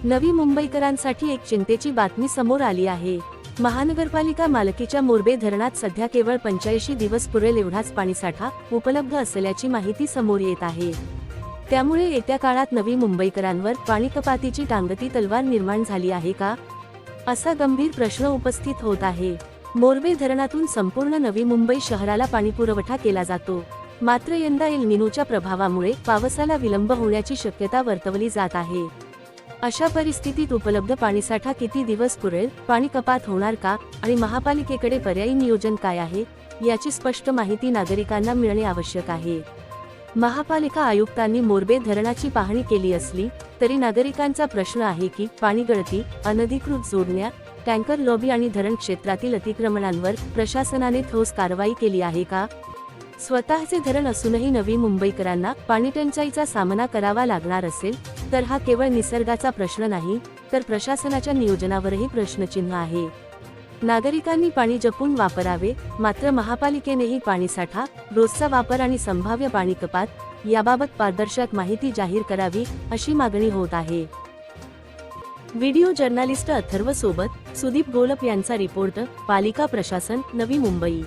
नवी मुंबईकरांसाठी एक चिंतेची बातमी समोर आली आहे। महानगरपालिका मालकीच्या मोरबे धरणात सध्या केवळ 85 दिवस पुरेल एवढाच पाणीसाठा उपलब्ध असल्याची माहिती समोर येत आहे। त्यामुळे येत्या काळात नवी मुंबईकरांवर पाणी कपातीची टांगती तलवार निर्माण झाली आहे का, असा गंभीर प्रश्न उपस्थित होत आहे। मोरबे धरणातून संपूर्ण नवी मुंबई शहराला पाणीपुरवठा केला जातो, मात्र यंदा एल निनोच्या प्रभावामुळे पावसाला विलंब होण्याची शक्यता वर्तवली जात आहे। अशा परिस्थितीत उपलब्ध पाणीसाठा किती दिवस पुरेल, पाणी कपात होणार का आणि महापालिकेकडे पर्यायी नियोजन काय आहे, याची स्पष्ट माहिती नागरिकांना मिळणे आवश्यक आहे। महापालिका आयुक्तांनी मोरबे धरणाची पाहणी केली असली तरी नागरिकांचा प्रश्न आहे की पाणी गळती, अनधिकृत जोडण्या, टँकर लॉबी आणि धरण क्षेत्रातील अतिक्रमणांवर प्रशासनाने ठोस कारवाई केली आहे का? स्वतःचे धरण असूनही नवी मुंबईकरांना पाणीटंचाईचा सामना करावा लागणार असेल तर हा केवळ निसर्गाचा प्रश्न नाही, तर प्रशासनाच्या नियोजनावरही प्रश्नचिन्ह आहे। नागरिकांनी पाणी जपून वापरावे, मात्र महापालिकेनेही पाणीसाठा, रोजचा वापर आणि संभाव्य पाणी कपात याबाबत पारदर्शक माहिती जाहीर करावी, अशी मागणी होत आहे। व्हिडिओ जर्नलिस्ट अथर्व सोबत सुदीप गोलप यांचा रिपोर्ट, पालिका प्रशासन, नवी मुंबई।